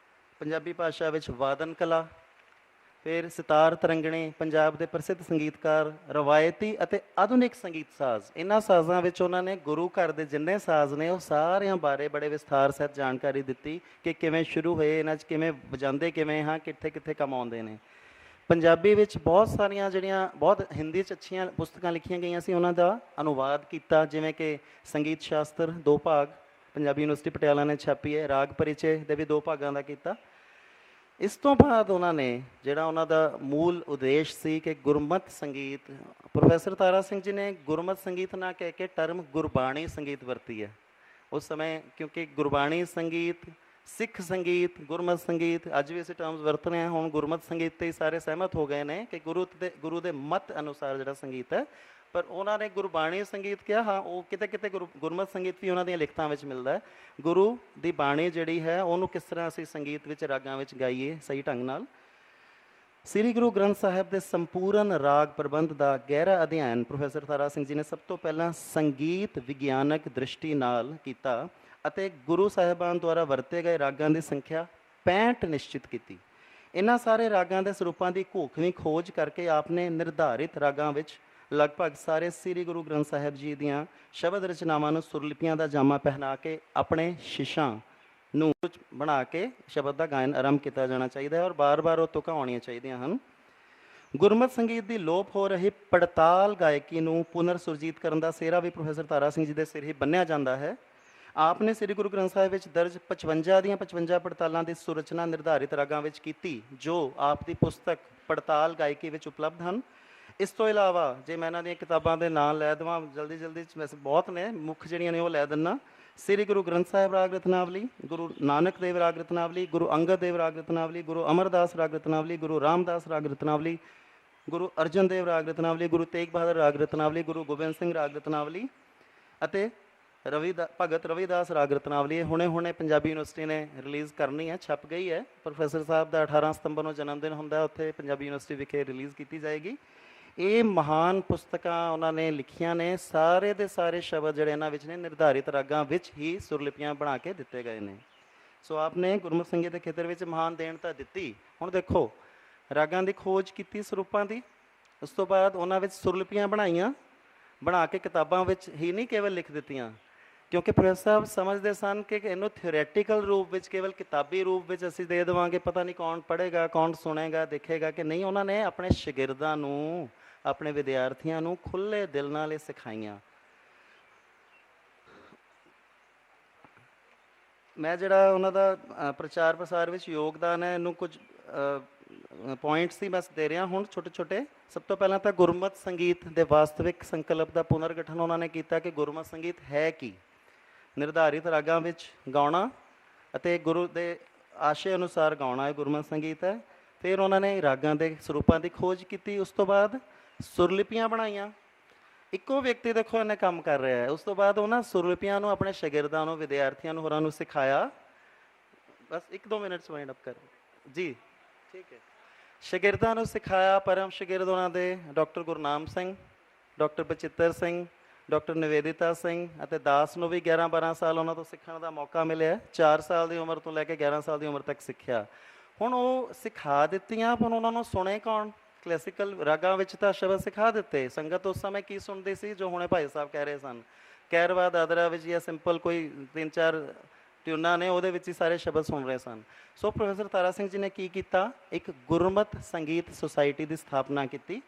ਪੰਜਾਬੀ ਭਾਸ਼ਾ ਵਿੱਚ ਵਾਦਨ ਕਲਾ, ਫਿਰ ਸਿਤਾਰ ਤਰੰਗਣੇ, ਪੰਜਾਬ ਦੇ ਪ੍ਰਸਿੱਧ ਸੰਗੀਤਕਾਰ, ਰਵਾਇਤੀ ਅਤੇ ਆਧੁਨਿਕ ਸੰਗੀਤ ਸਾਜ਼। ਇਹਨਾਂ ਸਾਜ਼ਾਂ ਵਿੱਚ ਉਹਨਾਂ ਨੇ ਗੁਰੂ ਘਰ ਦੇ ਜਿੰਨੇ ਸਾਜ਼ ਨੇ ਉਹ ਸਾਰਿਆਂ ਬਾਰੇ ਬੜੇ ਵਿਸਥਾਰ ਸਹਿਤ ਜਾਣਕਾਰੀ ਦਿੱਤੀ ਕਿ ਕਿਵੇਂ ਸ਼ੁਰੂ ਹੋਏ, ਇਹਨਾਂ 'ਚ ਕਿਵੇਂ ਵਜਾਉਂਦੇ ਕਿਵੇਂ ਹਾਂ, ਕਿੱਥੇ ਕਿੱਥੇ ਕੰਮ ਆਉਂਦੇ ਨੇ। ਪੰਜਾਬੀ ਵਿੱਚ ਬਹੁਤ ਸਾਰੀਆਂ ਜਿਹੜੀਆਂ ਬਹੁਤ ਹਿੰਦੀ 'ਚ ਅੱਛੀਆਂ ਪੁਸਤਕਾਂ ਲਿਖੀਆਂ ਗਈਆਂ ਸੀ, ਉਹਨਾਂ ਦਾ ਅਨੁਵਾਦ ਕੀਤਾ। ਜਿਵੇਂ ਕਿ ਸੰਗੀਤ ਸ਼ਾਸਤਰ 2 ਭਾਗ ਪੰਜਾਬੀ ਯੂਨੀਵਰਸਿਟੀ ਪਟਿਆਲਾ ਨੇ ਛਾਪੀ ਹੈ। ਰਾਗ ਪਰਿਚੈ ਦੇ ਵੀ 2 ਭਾਗਾਂ ਦਾ ਕੀਤਾ। ਇਸ ਤੋਂ ਬਾਅਦ ਉਹਨਾਂ ਨੇ ਜਿਹੜਾ ਉਹਨਾਂ ਦਾ ਮੂਲ ਉਦੇਸ਼ ਸੀ ਕਿ ਗੁਰਮਤਿ ਸੰਗੀਤ, ਪ੍ਰੋਫੈਸਰ ਤਾਰਾ ਸਿੰਘ ਜੀ ਨੇ ਗੁਰਮਤਿ ਸੰਗੀਤ ਨਾ ਕਹਿ ਕੇ ਟਰਮ ਗੁਰਬਾਣੀ ਸੰਗੀਤ ਵਰਤੀ ਹੈ ਉਸ ਸਮੇਂ। ਕਿਉਂਕਿ ਗੁਰਬਾਣੀ ਸੰਗੀਤ, ਸਿੱਖ ਸੰਗੀਤ, ਗੁਰਮਤਿ ਸੰਗੀਤ, ਅੱਜ ਵੀ ਅਸੀਂ ਟਰਮਸ ਵਰਤ ਰਹੇ ਹਾਂ। ਹੁਣ ਗੁਰਮਤਿ ਸੰਗੀਤ 'ਤੇ ਹੀ ਸਾਰੇ ਸਹਿਮਤ ਹੋ ਗਏ ਨੇ ਕਿ ਗੁਰੂ ਦੇ ਮਤ ਅਨੁਸਾਰ ਜਿਹੜਾ ਸੰਗੀਤ ਹੈ। ਪਰ ਉਹਨਾਂ ਨੇ ਗੁਰਬਾਣੀ ਸੰਗੀਤ ਕਿਹਾ। ਹਾਂ, ਉਹ ਕਿਤੇ ਕਿਤੇ ਗੁਰਮਤਿ ਸੰਗੀਤ ਵੀ ਉਹਨਾਂ ਦੀਆਂ ਲਿਖਤਾਂ ਵਿੱਚ ਮਿਲਦਾ ਹੈ। ਗੁਰੂ ਦੀ ਬਾਣੀ ਜਿਹੜੀ ਹੈ ਉਹਨੂੰ ਕਿਸ ਤਰ੍ਹਾਂ ਅਸੀਂ ਸੰਗੀਤ ਵਿੱਚ, ਰਾਗਾਂ ਵਿੱਚ ਗਾਈਏ ਸਹੀ ਢੰਗ ਨਾਲ। ਸ੍ਰੀ ਗੁਰੂ ਗ੍ਰੰਥ ਸਾਹਿਬ ਦੇ ਸੰਪੂਰਨ ਰਾਗ ਪ੍ਰਬੰਧ ਦਾ ਗਹਿਰਾ ਅਧਿਐਨ ਪ੍ਰੋਫੈਸਰ ਤਾਰਾ ਸਿੰਘ ਜੀ ਨੇ ਸਭ ਤੋਂ ਪਹਿਲਾਂ ਸੰਗੀਤ ਵਿਗਿਆਨਕ ਦ੍ਰਿਸ਼ਟੀ ਨਾਲ ਕੀਤਾ ਅਤੇ ਗੁਰੂ ਸਾਹਿਬਾਨ ਦੁਆਰਾ ਵਰਤੇ ਗਏ ਰਾਗਾਂ ਦੀ ਸੰਖਿਆ 65 ਨਿਸ਼ਚਿਤ ਕੀਤੀ। ਇਹਨਾਂ ਸਾਰੇ ਰਾਗਾਂ ਦੇ ਸਰੂਪਾਂ ਦੀ ਘੋਖਵੀਂ ਖੋਜ ਕਰਕੇ ਆਪ ਨੇ ਨਿਰਧਾਰਿਤ ਰਾਗਾਂ ਵਿੱਚ ਲਗਭਗ ਸਾਰੇ ਸ੍ਰੀ ਗੁਰੂ ਗ੍ਰੰਥ ਸਾਹਿਬ ਜੀ ਦੀਆਂ ਸ਼ਬਦ ਰਚਨਾਵਾਂ ਨੂੰ ਸੁਰਲਿਪੀਆਂ ਦਾ ਜਾਮਾ ਪਹਿਨਾ ਕੇ ਆਪਣੇ ਸ਼ਿਸ਼ਾਂ ਨੂੰ ਬਣਾ ਕੇ ਸ਼ਬਦ ਦਾ ਗਾਇਨ ਆਰੰਭ ਕੀਤਾ ਜਾਣਾ ਚਾਹੀਦਾ ਹੈ ਔਰ ਬਾਰ-ਬਾਰ ਉਹ ਤੁਕਾਂ ਆਉਣੀਆਂ ਚਾਹੀਦੀਆਂ ਹਨ। ਗੁਰਮਤਿ ਸੰਗੀਤ ਦੀ ਲੋਪ ਹੋ ਰਹੀ ਪੜਤਾਲ ਗਾਇਕੀ ਨੂੰ ਪੁਨਰ ਸੁਰਜੀਤ ਕਰਨ ਦਾ ਸਿਹਰਾ ਵੀ ਪ੍ਰੋਫੈਸਰ ਤਾਰਾ ਸਿੰਘ ਜੀ ਦੇ ਸਿਰ ਹੀ ਬੰਨ੍ਹਿਆ ਜਾਂਦਾ ਹੈ। ਆਪ ਨੇ ਸ੍ਰੀ ਗੁਰੂ ਗ੍ਰੰਥ ਸਾਹਿਬ ਵਿੱਚ ਦਰਜ 55 ਦੀਆਂ 55 ਪੜਤਾਲਾਂ ਦੀ ਸੁਰਚਨਾ ਨਿਰਧਾਰਿਤ ਰਾਗਾਂ ਵਿੱਚ ਕੀਤੀ, ਜੋ ਆਪ ਦੀ ਪੁਸਤਕ ਪੜਤਾਲ ਗਾਇਕੀ ਵਿੱਚ ਉਪਲਬਧ ਹਨ। ਇਸ ਤੋਂ ਇਲਾਵਾ ਜੇ ਮੈਂ ਇਹਨਾਂ ਦੀਆਂ ਕਿਤਾਬਾਂ ਦੇ ਨਾਂ ਲੈ ਦੇਵਾਂ ਜਲਦੀ 'ਚ, ਵੈਸੇ ਬਹੁਤ ਨੇ, ਮੁੱਖ ਜਿਹੜੀਆਂ ਨੇ ਉਹ ਲੈ ਦਿੰਦਾ। ਸ੍ਰੀ ਗੁਰੂ ਗ੍ਰੰਥ ਸਾਹਿਬ ਰਾਗ ਰਤਨਾਵਲੀ, ਗੁਰੂ ਨਾਨਕ ਦੇਵ ਰਾਗ ਰਤਨਾਵਲੀ, ਗੁਰੂ ਅੰਗਦ ਦੇਵ ਰਾਗ ਰਤਨਾਵਲੀ, ਗੁਰੂ ਅਮਰਦਾਸ ਰਾਗ ਰਤਨਾਵਲੀ, ਗੁਰੂ ਰਾਮਦਾਸ ਰਾਗ ਰਤਨਾਵਲੀ, ਗੁਰੂ ਅਰਜਨ ਦੇਵ ਰਾਗ ਰਤਨਾਵਲੀ, ਗੁਰੂ ਤੇਗ ਬਹਾਦਰ ਰਾਗ ਰਤਨਾਵਲੀ, ਗੁਰੂ ਗੋਬਿੰਦ ਸਿੰਘ ਰਾਗ ਰਤਨਾਵਲੀ ਅਤੇ ਭਗਤ ਰਵੀਦਾਸ ਰਾਗ ਰਤਨਾਵਲੀ। ਹੁਣੇ ਪੰਜਾਬੀ ਯੂਨੀਵਰਸਿਟੀ ਨੇ ਰਿਲੀਜ਼ ਕਰਨੀ ਹੈ, ਛਪ ਗਈ ਹੈ। ਪ੍ਰੋਫੈਸਰ ਸਾਹਿਬ ਦਾ 18 ਸਤੰਬਰ ਨੂੰ ਜਨਮ ਦਿਨ ਹੁੰਦਾ, ਉੱਥੇ ਪੰਜਾਬੀ ਯੂਨੀਵਰਸਿਟੀ ਵਿਖੇ ਰਿਲੀਜ਼ ਕੀਤੀ ਜਾਏਗੀ। ਇਹ ਮਹਾਨ ਪੁਸਤਕਾਂ ਉਹਨਾਂ ਨੇ ਲਿਖੀਆਂ ਨੇ। ਸਾਰੇ ਦੇ ਸਾਰੇ ਸ਼ਬਦ ਜਿਹੜੇ ਇਹਨਾਂ ਵਿੱਚ ਨੇ ਨਿਰਧਾਰਿਤ ਰਾਗਾਂ ਵਿੱਚ ਹੀ ਸੁਰਲਿਪੀਆਂ ਬਣਾ ਕੇ ਦਿੱਤੇ ਗਏ ਨੇ। ਸੋ ਆਪ ਨੇ ਗੁਰਮਤਿ ਸੰਗੀਤ ਦੇ ਖੇਤਰ ਵਿੱਚ ਮਹਾਨ ਦੇਣ ਤਾਂ ਦਿੱਤੀ। ਹੁਣ ਦੇਖੋ, ਰਾਗਾਂ ਦੀ ਖੋਜ ਕੀਤੀ ਸਰੂਪਾਂ ਦੀ, ਉਸ ਤੋਂ ਬਾਅਦ ਉਹਨਾਂ ਵਿੱਚ ਸੁਰਲਿਪੀਆਂ ਬਣਾਈਆਂ, ਬਣਾ ਕੇ ਕਿਤਾਬਾਂ ਵਿੱਚ ਹੀ ਨਹੀਂ ਕੇਵਲ ਲਿਖ ਦਿੱਤੀਆਂ, ਕਿਉਂਕਿ ਪ੍ਰੋਫੈਸਰ ਸਾਹਿਬ ਸਮਝਦੇ ਸਨ ਕਿ ਇਹਨੂੰ ਥਿਓਰੈਟੀਕਲ ਰੂਪ ਵਿੱਚ, ਕੇਵਲ ਕਿਤਾਬੀ ਰੂਪ ਵਿੱਚ ਅਸੀਂ ਦੇ ਦੇਵਾਂਗੇ, ਪਤਾ ਨਹੀਂ ਕੌਣ ਪੜ੍ਹੇਗਾ, ਕੌਣ ਸੁਣੇਗਾ, ਦੇਖੇਗਾ ਕਿ ਨਹੀਂ। ਉਹਨਾਂ ਨੇ ਆਪਣੇ ਸ਼ਾਗਿਰਦਾਂ ਨੂੰ, ਆਪਣੇ ਵਿਦਿਆਰਥੀਆਂ ਨੂੰ ਖੁੱਲ੍ਹੇ ਦਿਲ ਨਾਲ ਇਹ ਸਿਖਾਈਆਂ। ਮੈਂ ਜਿਹੜਾ ਉਹਨਾਂ ਦਾ ਪ੍ਰਚਾਰ ਪ੍ਰਸਾਰ ਵਿੱਚ ਯੋਗਦਾਨ ਹੈ, ਇਹਨੂੰ ਕੁਝ ਪੁਆਇੰਟਸ ਹੀ ਬਸ ਦੇ ਰਿਹਾ ਹੁਣ, ਛੋਟੇ। ਸਭ ਤੋਂ ਪਹਿਲਾਂ ਤਾਂ ਗੁਰਮਤਿ ਸੰਗੀਤ ਦੇ ਵਾਸਤਵਿਕ ਸੰਕਲਪ ਦਾ ਪੁਨਰਗਠਨ ਉਹਨਾਂ ਨੇ ਕੀਤਾ ਕਿ ਗੁਰਮਤਿ ਸੰਗੀਤ ਹੈ ਕੀ। ਨਿਰਧਾਰਿਤ ਰਾਗਾਂ ਵਿੱਚ ਗਾਉਣਾ ਅਤੇ ਗੁਰੂ ਦੇ ਆਸ਼ੇ ਅਨੁਸਾਰ ਗਾਉਣਾ ਇਹ ਗੁਰਮਤਿ ਸੰਗੀਤ ਹੈ। ਫਿਰ ਉਹਨਾਂ ਨੇ ਰਾਗਾਂ ਦੇ ਸਰੂਪਾਂ ਦੀ ਖੋਜ ਕੀਤੀ। ਉਸ ਤੋਂ ਬਾਅਦ ਸੁਰਲਿਪੀਆਂ ਬਣਾਈਆਂ। ਇੱਕੋ ਵਿਅਕਤੀ ਦੇਖੋ ਇਹਨੇ ਕੰਮ ਕਰ ਰਿਹਾ ਹੈ। ਉਸ ਤੋਂ ਬਾਅਦ ਉਹਨਾਂ ਸੁਰਲਿਪੀਆਂ ਨੂੰ ਆਪਣੇ ਸ਼ਾਗਿਰਦਾਂ ਨੂੰ, ਵਿਦਿਆਰਥੀਆਂ ਨੂੰ, ਹੋਰਾਂ ਨੂੰ ਸਿਖਾਇਆ। ਬਸ 1-2 ਮਿੰਟ ਵਾਈਂਡ ਅਪ ਕਰ ਜੀ, ਠੀਕ ਹੈ। ਸ਼ਾਗਿਰਦਾਂ ਨੂੰ ਸਿਖਾਇਆ। ਪਰਮ ਸ਼ਾਗਿਰਦ ਉਹਨਾਂ ਦੇ doctor Gurnam Singh, doctor Bachittar Singh, doctor Nivedita Singh ਅਤੇ ਦਾਸ ਨੂੰ ਵੀ 11-12 ਸਾਲ ਉਹਨਾਂ ਤੋਂ ਸਿੱਖਣ ਦਾ ਮੌਕਾ ਮਿਲਿਆ। 4 ਸਾਲ ਦੀ ਉਮਰ ਤੋਂ ਲੈ ਕੇ 11 ਸਾਲ ਦੀ ਉਮਰ ਤੱਕ ਸਿੱਖਿਆ। ਹੁਣ ਉਹ ਸਿਖਾ ਦਿੱਤੀਆਂ, ਪਰ ਉਹਨਾਂ ਨੂੰ ਸੁਣੇ ਕੌਣ? ਕਲਾਸੀਕਲ ਰਾਗਾਂ ਵਿੱਚ ਤਾਂ ਸ਼ਬਦ ਸਿਖਾ ਦਿੱਤੇ। ਸੰਗਤ ਉਸ ਸਮੇਂ ਕੀ ਸੁਣਦੀ ਸੀ? ਜੋ ਹੁਣੇ ਭਾਈ ਸਾਹਿਬ ਕਹਿ ਰਹੇ ਸਨ, ਕੈਰਵਾ ਦਾਦਰਾ ਵਿੱਚ ਜਾਂ ਸਿੰਪਲ ਕੋਈ 3-4 ਟਿਊਨਾਂ ਨੇ, ਉਹਦੇ ਵਿੱਚ ਹੀ ਸਾਰੇ ਸ਼ਬਦ ਸੁਣ ਰਹੇ ਸਨ। ਸੋ ਪ੍ਰੋਫੈਸਰ ਤਾਰਾ ਸਿੰਘ ਜੀ ਨੇ ਕੀ ਕੀਤਾ? ਇੱਕ ਗੁਰਮਤ ਸੰਗੀਤ ਸੁਸਾਇਟੀ ਦੀ ਸਥਾਪਨਾ ਕੀਤੀ।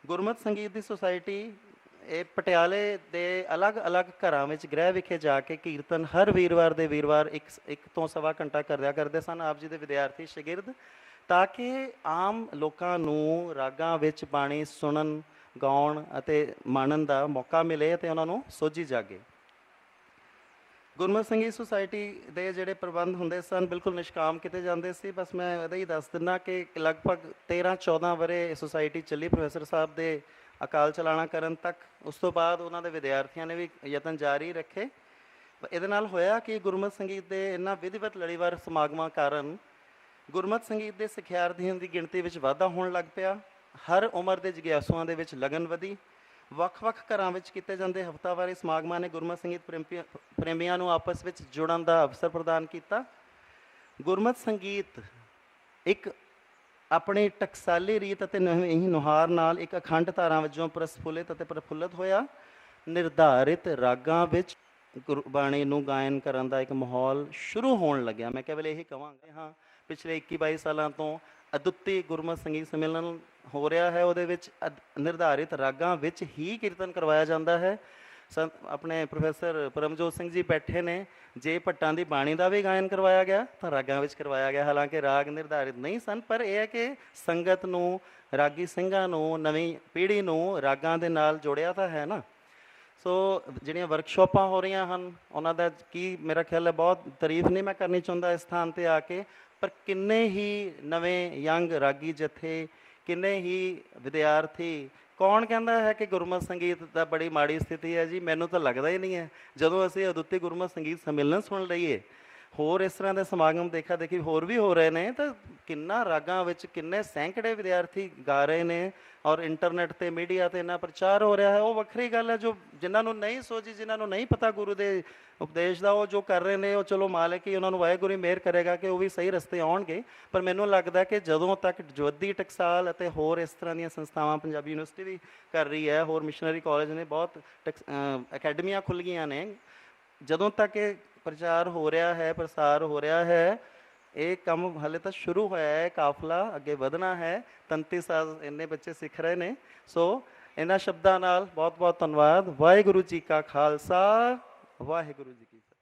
ਗੁਰਮਤ ਸੰਗੀਤ ਦੀ ਸੁਸਾਇਟੀ ਇਹ ਪਟਿਆਲੇ ਦੇ ਅਲੱਗ-ਅਲੱਗ ਘਰਾਂ ਵਿੱਚ ਗ੍ਰਹਿ ਵਿਖੇ ਜਾ ਕੇ ਕੀਰਤਨ ਹਰ ਵੀਰਵਾਰ ਦੇ ਵੀਰਵਾਰ ਇੱਕ ਤੋਂ ਸਵਾ ਘੰਟਾ ਕਰਦਿਆ ਕਰਦੇ ਸਨ ਆਪ ਜੀ ਦੇ ਵਿਦਿਆਰਥੀ ਸ਼ਾਗਿਰਦ, ਤਾਂ ਕਿ ਆਮ ਲੋਕਾਂ ਨੂੰ ਰਾਗਾਂ ਵਿੱਚ ਬਾਣੀ ਸੁਣਨ, ਗਾਉਣ ਅਤੇ ਮਾਣਨ ਦਾ ਮੌਕਾ ਮਿਲੇ ਅਤੇ ਉਹਨਾਂ ਨੂੰ ਸੋਝੀ ਜਾਗੇ। ਗੁਰਮਤ ਸੰਗੀਤ ਸੁਸਾਇਟੀ ਦੇ ਜਿਹੜੇ ਪ੍ਰਬੰਧ ਹੁੰਦੇ ਸਨ ਬਿਲਕੁਲ ਨਿਸ਼ਕਾਮ ਕੀਤੇ ਜਾਂਦੇ ਸੀ। ਬਸ ਮੈਂ ਇਹਦਾ ਹੀ ਦੱਸ ਦਿੰਦਾ ਕਿ ਲਗਭਗ 13-14 ਵਰ੍ਹੇ ਸੁਸਾਇਟੀ ਚੱਲੀ ਪ੍ਰੋਫੈਸਰ ਸਾਹਿਬ ਦੇ ਅਕਾਲ ਚਲਾਣਾ ਕਰਨ ਤੱਕ। ਉਸ ਤੋਂ ਬਾਅਦ ਉਹਨਾਂ ਦੇ ਵਿਦਿਆਰਥੀਆਂ ਨੇ ਵੀ ਯਤਨ ਜਾਰੀ ਰੱਖੇ। ਇਹਦੇ ਨਾਲ ਹੋਇਆ ਕਿ ਗੁਰਮਤ ਸੰਗੀਤ ਦੇ ਇਹਨਾਂ ਵਿਧੀਵਤ ਲੜੀਵਾਰ ਸਮਾਗਮਾਂ ਕਾਰਨ ਗੁਰਮਤ ਸੰਗੀਤ ਦੇ ਸਿੱਖਿਆਰਥੀਆਂ ਦੀ ਗਿਣਤੀ ਵਿੱਚ ਵਾਧਾ ਹੋਣ ਲੱਗ ਪਿਆ। ਹਰ ਉਮਰ ਦੇ ਜਿਗਿਆਸੂਆਂ ਦੇ ਵਿੱਚ ਲਗਨ ਵਧੀ। ਵੱਖ-ਵੱਖ ਘਰਾਂ ਵਿੱਚ ਕੀਤੇ ਜਾਂਦੇ ਹਫ਼ਤਾਵਾਰੀ ਸਮਾਗਮਾਂ ਨੇ ਗੁਰਮਤ ਸੰਗੀਤ ਪ੍ਰੇਮੀਆਂ ਨੂੰ ਆਪਸ ਵਿੱਚ ਜੁੜਨ ਦਾ ਅਵਸਰ ਪ੍ਰਦਾਨ ਕੀਤਾ। ਗੁਰਮਤ ਸੰਗੀਤ ਇੱਕ ਆਪਣੀ ਟਕਸਾਲੀ ਰੀਤ ਅਤੇ ਨਵੀਂ ਨੁਹਾਰ ਨਾਲ ਇੱਕ ਅਖੰਡ ਧਾਰਾ ਵਜੋਂ ਪ੍ਰਸਫੁੱਲਿਤ ਅਤੇ ਪ੍ਰਫੁੱਲਤ ਹੋਇਆ। ਨਿਰਧਾਰਿਤ ਰਾਗਾਂ ਵਿੱਚ ਗੁਰਬਾਣੀ ਨੂੰ ਗਾਇਨ ਕਰਨ ਦਾ ਇੱਕ ਮਾਹੌਲ ਸ਼ੁਰੂ ਹੋਣ ਲੱਗਿਆ। ਮੈਂ ਕੇਵਲ ਇਹੀ ਕਹਾਂਗਾ, ਹਾਂ ਪਿਛਲੇ 21-22 ਸਾਲਾਂ ਤੋਂ ਅਦੁੱਤੀ ਗੁਰਮਤ ਸੰਗੀਤ ਸੰਮੇਲਨ ਹੋ ਰਿਹਾ ਹੈ। ਉਹਦੇ ਵਿੱਚ ਨਿਰਧਾਰਿਤ ਰਾਗਾਂ ਵਿੱਚ ਹੀ ਕੀਰਤਨ ਕਰਵਾਇਆ ਜਾਂਦਾ ਹੈ। ਆਪਣੇ ਪ੍ਰੋਫੈਸਰ ਪਰਮਜੋਤ ਸਿੰਘ ਜੀ ਬੈਠੇ ਨੇ। ਜੇ ਭੱਟਾਂ ਦੀ ਬਾਣੀ ਦਾ ਵੀ ਗਾਇਨ ਕਰਵਾਇਆ ਗਿਆ ਤਾਂ ਰਾਗਾਂ ਵਿੱਚ ਕਰਵਾਇਆ ਗਿਆ। ਹਾਲਾਂਕਿ ਰਾਗ ਨਿਰਧਾਰਿਤ ਨਹੀਂ ਸਨ, ਪਰ ਇਹ ਹੈ ਕਿ ਸੰਗਤ ਨੂੰ, ਰਾਗੀ ਸਿੰਘਾਂ ਨੂੰ, ਨਵੀਂ ਪੀੜ੍ਹੀ ਨੂੰ ਰਾਗਾਂ ਦੇ ਨਾਲ ਜੋੜਿਆ ਤਾਂ ਹੈ ਨਾ। ਸੋ ਜਿਹੜੀਆਂ ਵਰਕਸ਼ਾਪਾਂ ਹੋ ਰਹੀਆਂ ਹਨ ਉਹਨਾਂ ਦਾ ਕੀ ਮੇਰਾ ਖਿਆਲ ਹੈ, ਬਹੁਤ ਤਾਰੀਫ ਨਹੀਂ ਮੈਂ ਕਰਨੀ ਚਾਹੁੰਦਾ ਇਸ ਸਥਾਨ 'ਤੇ ਆ ਕੇ, ਪਰ ਕਿੰਨੇ ਹੀ ਨਵੇਂ ਯੰਗ ਰਾਗੀ ਜਥੇ, ਕਿੰਨੇ ਹੀ ਵਿਦਿਆਰਥੀ। ਕੌਣ ਕਹਿੰਦਾ ਹੈ ਕਿ ਗੁਰਮਤ ਸੰਗੀਤ ਦਾ ਬੜੀ ਮਾੜੀ ਸਥਿਤੀ ਹੈ ਜੀ? ਮੈਨੂੰ ਤਾਂ ਲੱਗਦਾ ਹੀ ਨਹੀਂ ਹੈ। ਜਦੋਂ ਅਸੀਂ ਅਦੁੱਤੀ ਗੁਰਮਤ ਸੰਗੀਤ ਸੰਮੇਲਨ ਸੁਣ ਲਈਏ, ਹੋਰ ਇਸ ਤਰ੍ਹਾਂ ਦੇ ਸਮਾਗਮ ਦੇਖਾ ਦੇਖੀ ਹੋਰ ਵੀ ਹੋ ਰਹੇ ਨੇ, ਤਾਂ ਕਿੰਨਾ ਰਾਗਾਂ ਵਿੱਚ ਕਿੰਨੇ ਸੈਂਕੜੇ ਵਿਦਿਆਰਥੀ ਗਾ ਰਹੇ ਨੇ ਔਰ ਇੰਟਰਨੈਟ 'ਤੇ ਮੀਡੀਆ 'ਤੇ ਇੰਨਾ ਪ੍ਰਚਾਰ ਹੋ ਰਿਹਾ ਹੈ। ਉਹ ਵੱਖਰੀ ਗੱਲ ਹੈ। ਜੋ ਜਿਨ੍ਹਾਂ ਨੂੰ ਨਹੀਂ ਸੋਝੀ, ਜਿਨ੍ਹਾਂ ਨੂੰ ਨਹੀਂ ਪਤਾ ਗੁਰੂ ਦੇ ਉਪਦੇਸ਼ ਦਾ, ਉਹ ਜੋ ਕਰ ਰਹੇ ਨੇ, ਉਹ ਚਲੋ ਮਾਲਕ ਹੀ ਉਹਨਾਂ ਨੂੰ ਵਾਹਿਗੁਰੂ ਹੀ ਮਿਹਰ ਕਰੇਗਾ ਕਿ ਉਹ ਵੀ ਸਹੀ ਰਸਤੇ ਆਉਣਗੇ। ਪਰ ਮੈਨੂੰ ਲੱਗਦਾ ਕਿ ਜਦੋਂ ਤੱਕ ਜੋਧੀ ਟਕਸਾਲ ਅਤੇ ਹੋਰ ਇਸ ਤਰ੍ਹਾਂ ਦੀਆਂ ਸੰਸਥਾਵਾਂ, ਪੰਜਾਬੀ ਯੂਨੀਵਰਸਿਟੀ ਵੀ ਕਰ ਰਹੀ ਹੈ, ਹੋਰ ਮਿਸ਼ਨਰੀ ਕਾਲਜ ਨੇ, ਬਹੁਤ ਅਕੈਡਮੀਆਂ ਖੁੱਲ੍ਹ ਗਈਆਂ ਨੇ, ਜਦੋਂ ਤੱਕ ਇਹ ਪ੍ਰਚਾਰ ਹੋ ਰਿਹਾ ਹੈ, ਪ੍ਰਸਾਰ ਹੋ ਰਿਹਾ ਹੈ, ਇਹ ਕੰਮ ਹਾਲੇ ਤਾਂ ਸ਼ੁਰੂ ਹੋਇਆ ਹੈ। ਕਾਫਲਾ ਅੱਗੇ ਵਧਣਾ ਹੈ। 33 ਸਾਲ ਇੰਨੇ ਬੱਚੇ ਸਿੱਖ ਰਹੇ ਨੇ। ਸੋ ਇਹਨਾਂ ਸ਼ਬਦਾਂ ਨਾਲ ਬਹੁਤ ਬਹੁਤ ਧੰਨਵਾਦ। ਵਾਹਿਗੁਰੂ ਜੀ ਕਾ ਖਾਲਸਾ, ਵਾਹਿਗੁਰੂ ਜੀ ਕੀ ਫਤਿਹ।